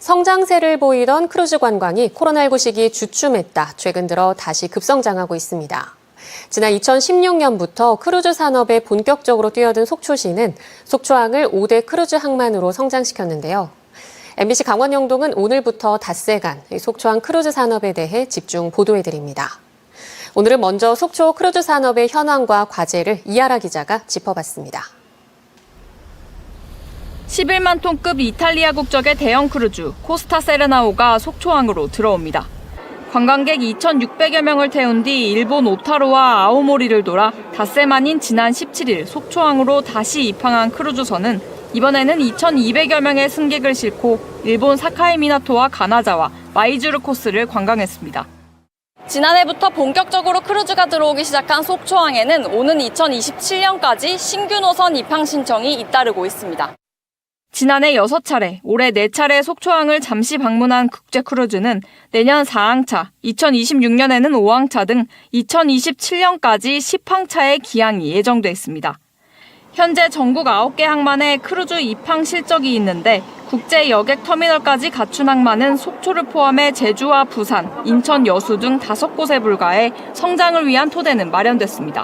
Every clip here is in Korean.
성장세를 보이던 크루즈 관광이 코로나19 시기 주춤했다 최근 들어 다시 급성장하고 있습니다. 지난 2016년부터 크루즈 산업에 본격적으로 뛰어든 속초시는 속초항을 5대 크루즈 항만으로 성장시켰는데요. MBC 강원영동은 오늘부터 닷새간 속초항 크루즈 산업에 대해 집중 보도해드립니다. 오늘은 먼저 속초 크루즈 산업의 현황과 과제를 이하라 기자가 짚어봤습니다. 11만 톤급 이탈리아 국적의 대형 크루즈 코스타 세레나오가 속초항으로 들어옵니다. 관광객 2,600여 명을 태운 뒤 일본 오타루와 아오모리를 돌아 닷새 만인 지난 17일 속초항으로 다시 입항한 크루즈선은 이번에는 2,200여 명의 승객을 싣고 일본 사카이 미나토와 가나자와 마이주르 코스를 관광했습니다. 지난해부터 본격적으로 크루즈가 들어오기 시작한 속초항에는 오는 2027년까지 신규 노선 입항 신청이 잇따르고 있습니다. 지난해 6차례, 올해 4차례 속초항을 잠시 방문한 국제 크루즈는 내년 4항차, 2026년에는 5항차 등 2027년까지 10항차의 기항이 예정돼 있습니다. 현재 전국 9개 항만에 크루즈 입항 실적이 있는데 국제 여객 터미널까지 갖춘 항만은 속초를 포함해 제주와 부산, 인천, 여수 등 5곳에 불과해 성장을 위한 토대는 마련됐습니다.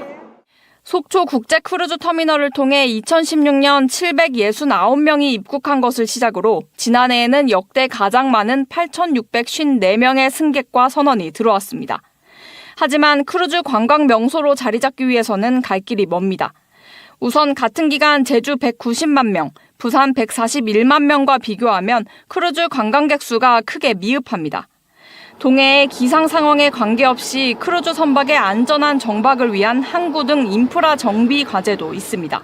속초 국제 크루즈 터미널을 통해 2016년 769명이 입국한 것을 시작으로 지난해에는 역대 가장 많은 8,654명의 승객과 선원이 들어왔습니다. 하지만 크루즈 관광 명소로 자리 잡기 위해서는 갈 길이 멉니다. 우선 같은 기간 제주 190만 명, 부산 141만 명과 비교하면 크루즈 관광객 수가 크게 미흡합니다. 동해의 기상 상황에 관계없이 크루즈 선박의 안전한 정박을 위한 항구 등 인프라 정비 과제도 있습니다.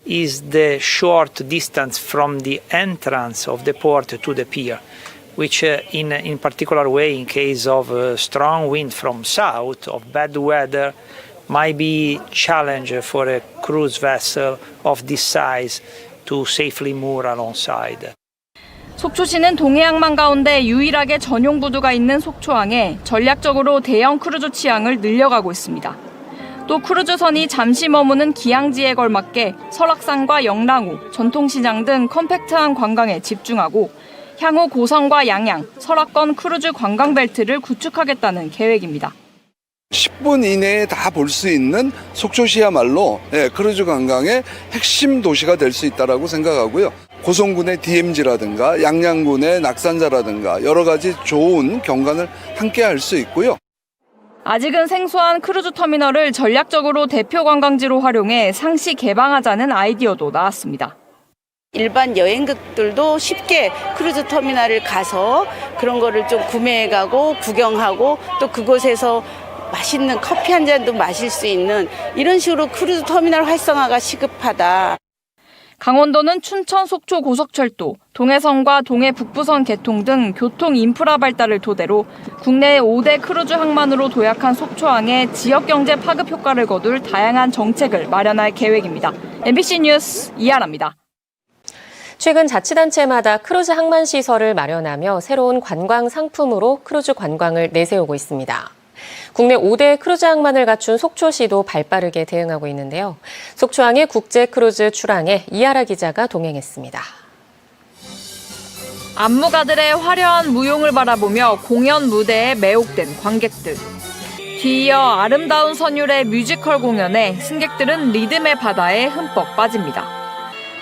Is the short distance from the entrance of the port to the pier, which in particular way in case of strong wind from south, of bad weather, might be challenge for a cruise vessel of this size to safely moor alongside. 속초시는 동해항만 가운데 유일하게 전용 부두가 있는 속초항에 전략적으로 대형 크루즈 취항을 늘려가고 있습니다. 또 크루즈선이 잠시 머무는 기항지에 걸맞게 설악산과 영랑호, 전통시장 등 컴팩트한 관광에 집중하고 향후 고성과 양양, 설악권 크루즈 관광벨트를 구축하겠다는 계획입니다. 10분 이내에 다 볼 수 있는 속초시야말로 크루즈 관광의 핵심 도시가 될 수 있다고 생각하고요. 고성군의 DMZ라든가 양양군의 낙산자라든가 여러 가지 좋은 경관을 함께 할 수 있고요. 아직은 생소한 크루즈 터미널을 전략적으로 대표 관광지로 활용해 상시 개방하자는 아이디어도 나왔습니다. 일반 여행객들도 쉽게 크루즈 터미널을 가서 그런 거를 좀 구매해가고 구경하고 또 그곳에서 맛있는 커피 한 잔도 마실 수 있는 이런 식으로 크루즈 터미널 활성화가 시급하다. 강원도는 춘천 속초 고속철도, 동해선과 동해 북부선 개통 등 교통 인프라 발달을 토대로 국내 5대 크루즈 항만으로 도약한 속초항에 지역 경제 파급 효과를 거둘 다양한 정책을 마련할 계획입니다. MBC 뉴스 이하라입니다. 최근 자치단체마다 크루즈 항만 시설을 마련하며 새로운 관광 상품으로 크루즈 관광을 내세우고 있습니다. 국내 5대 크루즈 항만을 갖춘 속초시도 발빠르게 대응하고 있는데요. 속초항의 국제 크루즈 출항에 이하라 기자가 동행했습니다. 안무가들의 화려한 무용을 바라보며 공연 무대에 매혹된 관객들. 뒤이어 아름다운 선율의 뮤지컬 공연에 승객들은 리듬의 바다에 흠뻑 빠집니다.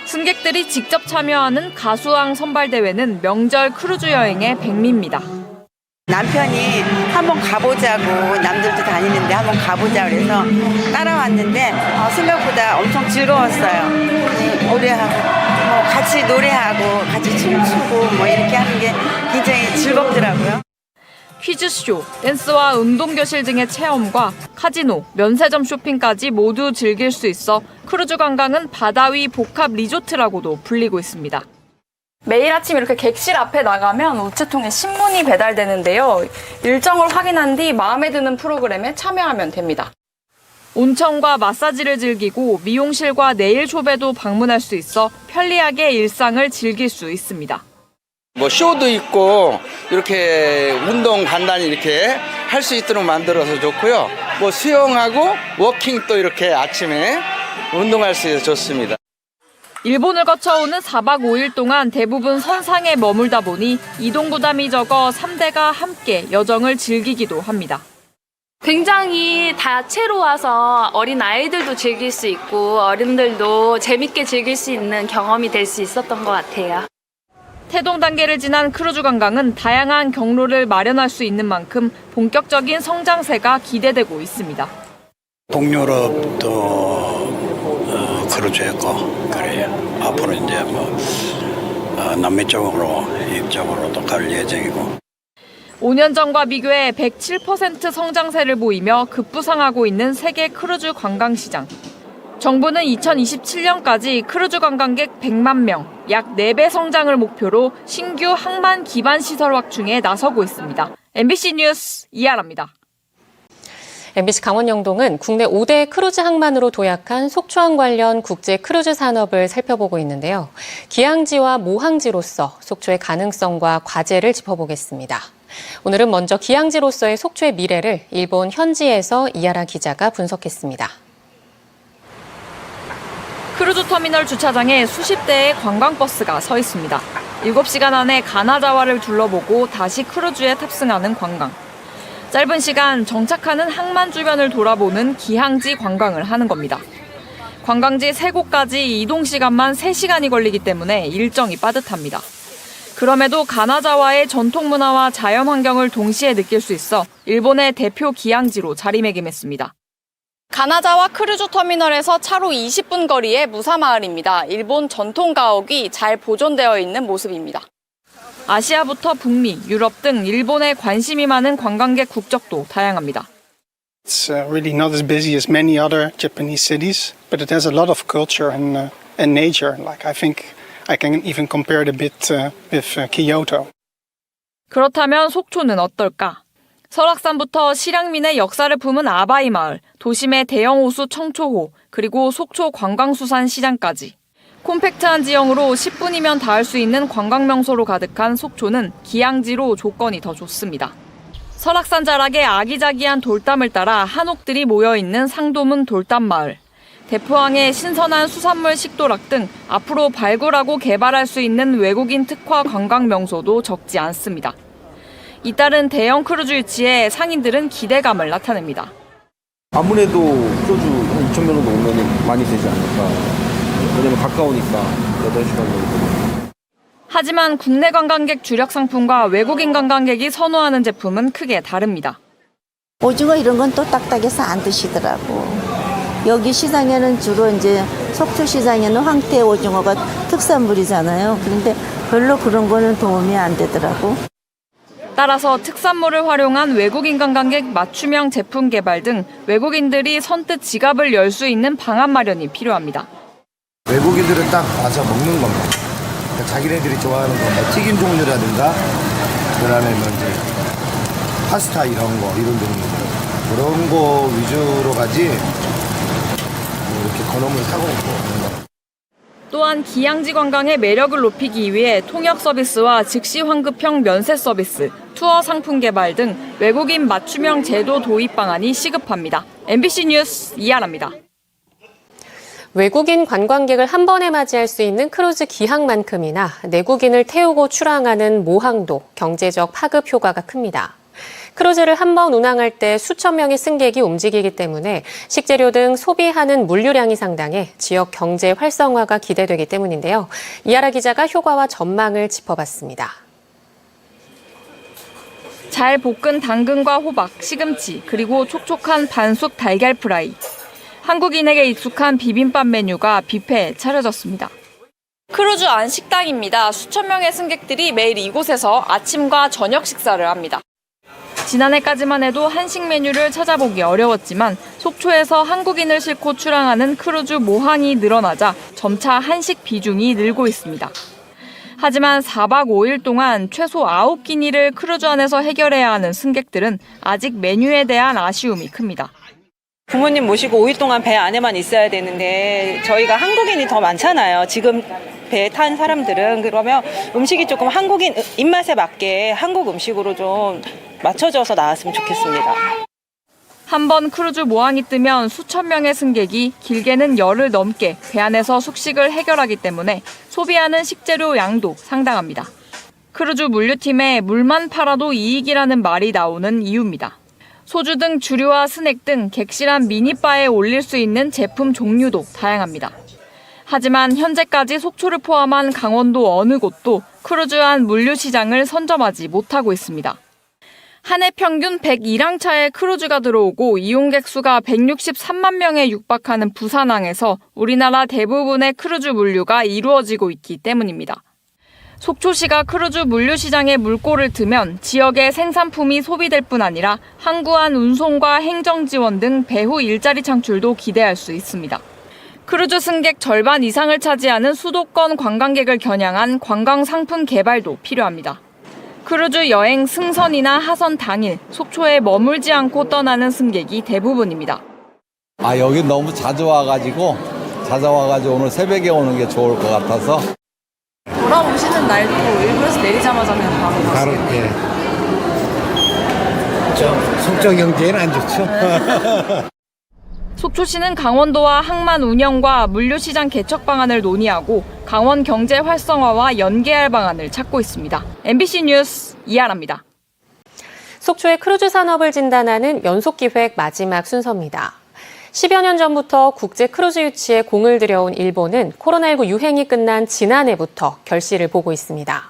승객들이 직접 참여하는 가수왕 선발대회는 명절 크루즈 여행의 백미입니다. 남편이 한번 가보자고 남들도 다니는데 한번 가보자 그래서 따라왔는데 생각보다 엄청 즐거웠어요. 노래하고 같이 노래하고 같이 춤추고 이렇게 하는 게 굉장히 즐겁더라고요. 퀴즈쇼, 댄스와 운동교실 등의 체험과 카지노, 면세점 쇼핑까지 모두 즐길 수 있어 크루즈 관광은 바다 위 복합 리조트라고도 불리고 있습니다. 매일 아침 이렇게 객실 앞에 나가면 우체통에 신문이 배달되는데요. 일정을 확인한 뒤 마음에 드는 프로그램에 참여하면 됩니다. 온천과 마사지를 즐기고 미용실과 네일숍에도 방문할 수 있어 편리하게 일상을 즐길 수 있습니다. 쇼도 있고 이렇게 운동 간단히 이렇게 할 수 있도록 만들어서 좋고요. 수영하고 워킹도 이렇게 아침에 운동할 수 있어서 좋습니다. 일본을 거쳐오는 4박 5일 동안 대부분 선상에 머물다 보니 이동 부담이 적어 3대가 함께 여정을 즐기기도 합니다. 굉장히 다채로워서 어린 아이들도 즐길 수 있고 어른들도 재밌게 즐길 수 있는 경험이 될 수 있었던 것 같아요. 태동 단계를 지난 크루즈 관광은 다양한 경로를 마련할 수 있는 만큼 본격적인 성장세가 기대되고 있습니다. 동유럽도 크루즈했고 그래요. 앞으로 이제 남미 쪽으로 이쪽으로도 갈 예정이고. 5년 전과 비교해 107% 성장세를 보이며 급부상하고 있는 세계 크루즈 관광 시장. 정부는 2027년까지 크루즈 관광객 100만 명, 약 4배 성장을 목표로 신규 항만 기반 시설 확충에 나서고 있습니다. MBC 뉴스 이하라입니다. MBC 강원영동은 국내 5대 크루즈 항만으로 도약한 속초항 관련 국제 크루즈 산업을 살펴보고 있는데요. 기항지와 모항지로서 속초의 가능성과 과제를 짚어보겠습니다. 오늘은 먼저 기항지로서의 속초의 미래를 일본 현지에서 이하라 기자가 분석했습니다. 크루즈 터미널 주차장에 수십 대의 관광버스가 서 있습니다. 7시간 안에 가나자와를 둘러보고 다시 크루즈에 탑승하는 관광. 짧은 시간 정착하는 항만 주변을 돌아보는 기항지 관광을 하는 겁니다. 관광지 3곳까지 이동 시간만 3시간이 걸리기 때문에 일정이 빠듯합니다. 그럼에도 가나자와의 전통 문화와 자연 환경을 동시에 느낄 수 있어 일본의 대표 기항지로 자리매김했습니다. 가나자와 크루즈 터미널에서 차로 20분 거리의 무사마을입니다. 일본 전통 가옥이 잘 보존되어 있는 모습입니다. 아시아부터 북미, 유럽 등 일본에 관심이 많은 관광객 국적도 다양합니다. It's really not as busy as many other Japanese cities, but it has a lot of culture and nature. Like I think I can even compare it a bit with Kyoto. 그렇다면 속초는 어떨까? 설악산부터 실향민의 역사를 품은 아바이 마을, 도심의 대형 호수 청초호, 그리고 속초 관광수산 시장까지. 콤팩트한 지형으로 10분이면 닿을 수 있는 관광명소로 가득한 속초는 기항지로 조건이 더 좋습니다. 설악산 자락의 아기자기한 돌담을 따라 한옥들이 모여있는 상도문 돌담마을. 대포항의 신선한 수산물 식도락 등 앞으로 발굴하고 개발할 수 있는 외국인 특화 관광 명소도 적지 않습니다. 잇따른 대형 크루즈 유치에 상인들은 기대감을 나타냅니다. 아무래도 크루즈 2,000명 정도 오면 많이 되지 않을까. 왜냐면 가까우니까 8시간 정도. 하지만 국내 관광객 주력 상품과 외국인 관광객이 선호하는 제품은 크게 다릅니다. 오징어 이런 건 또 딱딱해서 안 드시더라고. 여기 시장에는 주로 이제 속초 시장에는 황태 오징어가 특산물이잖아요. 그런데 별로 그런 거는 도움이 안 되더라고. 따라서 특산물을 활용한 외국인 관광객 맞춤형 제품 개발 등 외국인들이 선뜻 지갑을 열 수 있는 방안 마련이 필요합니다. 외국인들은 딱 와서 먹는 겁니다. 그러니까 자기네들이 좋아하는 거, 뭐 튀김 종류라든가, 그다음에 뭐 이제 파스타 이런 종류 그런 거 위주로 가지. 이렇게 건어물 사고 있고. 또한 기항지 관광의 매력을 높이기 위해 통역 서비스와 즉시 환급형 면세 서비스, 투어 상품 개발 등 외국인 맞춤형 제도 도입 방안이 시급합니다. MBC 뉴스 이하라입니다. 외국인 관광객을 한 번에 맞이할 수 있는 크루즈 기항만큼이나 내국인을 태우고 출항하는 모항도 경제적 파급 효과가 큽니다. 크루즈를 한 번 운항할 때 수천 명의 승객이 움직이기 때문에 식재료 등 소비하는 물류량이 상당해 지역 경제 활성화가 기대되기 때문인데요. 이하라 기자가 효과와 전망을 짚어봤습니다. 잘 볶은 당근과 호박, 시금치, 그리고 촉촉한 반숙 달걀 프라이. 한국인에게 익숙한 비빔밥 메뉴가 뷔페에 차려졌습니다. 크루즈 안 식당입니다. 수천 명의 승객들이 매일 이곳에서 아침과 저녁 식사를 합니다. 지난해까지만 해도 한식 메뉴를 찾아보기 어려웠지만 속초에서 한국인을 싣고 출항하는 크루즈 모항이 늘어나자 점차 한식 비중이 늘고 있습니다. 하지만 4박 5일 동안 최소 9끼니를 크루즈 안에서 해결해야 하는 승객들은 아직 메뉴에 대한 아쉬움이 큽니다. 부모님 모시고 5일 동안 배 안에만 있어야 되는데 저희가 한국인이 더 많잖아요. 지금 배에 탄 사람들은. 그러면 음식이 조금 한국인 입맛에 맞게 한국 음식으로 좀 맞춰져서 나왔으면 좋겠습니다. 한 번 크루즈 모항이 뜨면 수천 명의 승객이 길게는 열흘 넘게 배 안에서 숙식을 해결하기 때문에 소비하는 식재료 양도 상당합니다. 크루즈 물류팀에 물만 팔아도 이익이라는 말이 나오는 이유입니다. 소주 등 주류와 스낵 등 객실한 미니바에 올릴 수 있는 제품 종류도 다양합니다. 하지만 현재까지 속초를 포함한 강원도 어느 곳도 크루즈한 물류 시장을 선점하지 못하고 있습니다. 한 해 평균 101항차의 크루즈가 들어오고 이용객 수가 163만 명에 육박하는 부산항에서 우리나라 대부분의 크루즈 물류가 이루어지고 있기 때문입니다. 속초시가 크루즈 물류 시장에 물꼬를 트면 지역의 생산품이 소비될 뿐 아니라 항구안 운송과 행정 지원 등 배후 일자리 창출도 기대할 수 있습니다. 크루즈 승객 절반 이상을 차지하는 수도권 관광객을 겨냥한 관광 상품 개발도 필요합니다. 크루즈 여행 승선이나 하선 당일 속초에 머물지 않고 떠나는 승객이 대부분입니다. 여기 너무 자주 와가지고 오늘 새벽에 오는 게 좋을 것 같아서. 돌아오시는 날도 일부에서 내리자마자 그냥 바로 예. 좀 속초 경제에는 안 좋죠. 속초시는 강원도와 항만 운영과 물류시장 개척 방안을 논의하고 강원 경제 활성화와 연계할 방안을 찾고 있습니다. MBC 뉴스 이하라입니다. 속초의 크루즈 산업을 진단하는 연속기획 마지막 순서입니다. 10여 년 전부터 국제 크루즈 유치에 공을 들여온 일본은 코로나19 유행이 끝난 지난해부터 결실을 보고 있습니다.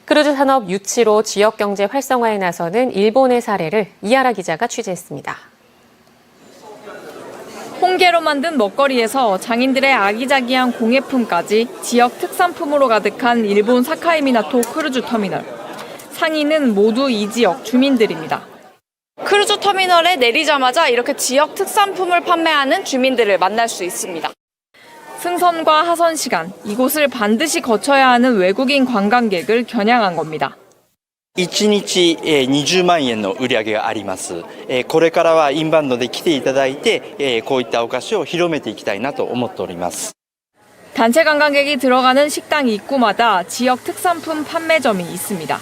크루즈 산업 유치로 지역 경제 활성화에 나서는 일본의 사례를 이하라 기자가 취재했습니다. 홍게로 만든 먹거리에서 장인들의 아기자기한 공예품까지 지역 특산품으로 가득한 일본 사카이미나토 크루즈 터미널. 상인은 모두 이 지역 주민들입니다. 크루즈 터미널에 내리자마자 이렇게 지역 특산품을 판매하는 주민들을 만날 수 있습니다. 승선과 하선 시간, 이곳을 반드시 거쳐야 하는 외국인 관광객을 겨냥한 겁니다. 1日20万円の売り上げがあります。これからはインバウンドで来ていただいて、こういったお菓子を広めていきたいなと思っております。 단체 관광객이 들어가는 식당 입구마다 지역 특산품 판매점이 있습니다.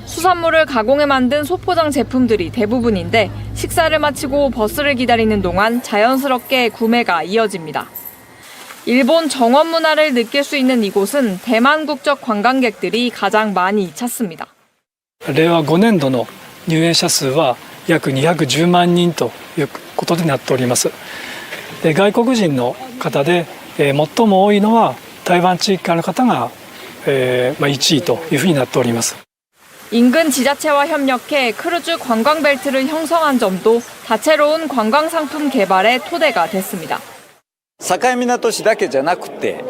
수산물을 가공해 만든 소포장 제품들이 대부분인데 식사를 마치고 버스를 기다리는 동안 자연스럽게 구매가 이어집니다. 일본 정원 문화를 느낄 수 있는 이곳은 대만 국적 관광객들이 가장 많이 찾습니다. 令和5年度の入園者数は約210万人ということになっております。で、外国人の方で、最も多いのは台湾地域からの方が、1位というふうになっております。 인근 지자체와 협력해 크루즈 관광벨트를 형성한 점도 다채로운 관광 상품 개발의 토대가 됐습니다. 境港市だけじゃなくて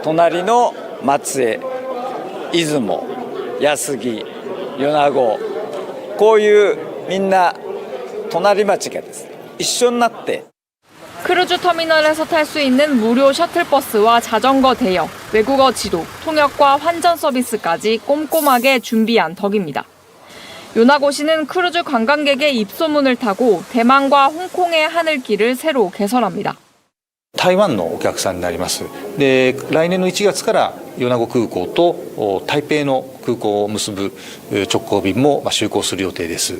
隣の松江、出雲、安来、米子こういうみんな隣町がです一緒になって 크루즈 터미널에서 탈 수 있는 무료 셔틀버스와 자전거 대여, 외국어 지도, 통역과 환전 서비스까지 꼼꼼하게 준비한 덕입니다. 요나고시는 크루즈 관광객의 입소문을 타고 대만과 홍콩의 하늘길을 새로 개설합니다. 台湾のお客さんになります。で、来年の1月から米子空港と台北の空港を結ぶ直行便も就航する予定です。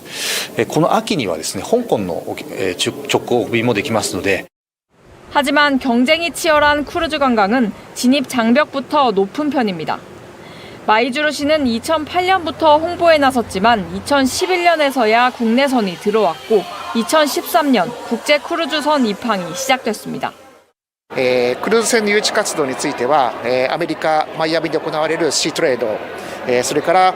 この秋にはですね、香港の直行便もできますので。 하지만 경쟁이 치열한 크루즈 관광은 진입 장벽부터 높은 편입니다. 마이주루시는 2008년부터 홍보에 나섰지만 2011년에서야 국내선이 들어왔고 2013년 국제 크루즈선 입항이 시작됐습니다. クルーズ船の誘致活動については、アメリカ・マイアミで行われるシートレード、それから、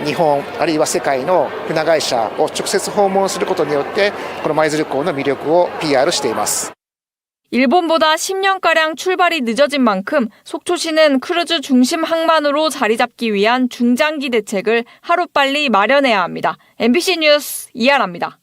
日本あるいは世界の船会社を直接訪問することによってこの舞鶴港の魅力を PR しています。 일본보다 10년가량 출발이 늦어진 만큼 속초시는 크루즈 중심 항만으로 자리 잡기 위한 중장기 대책을 하루빨리 마련해야 합니다. MBC 뉴스 이하라입니다.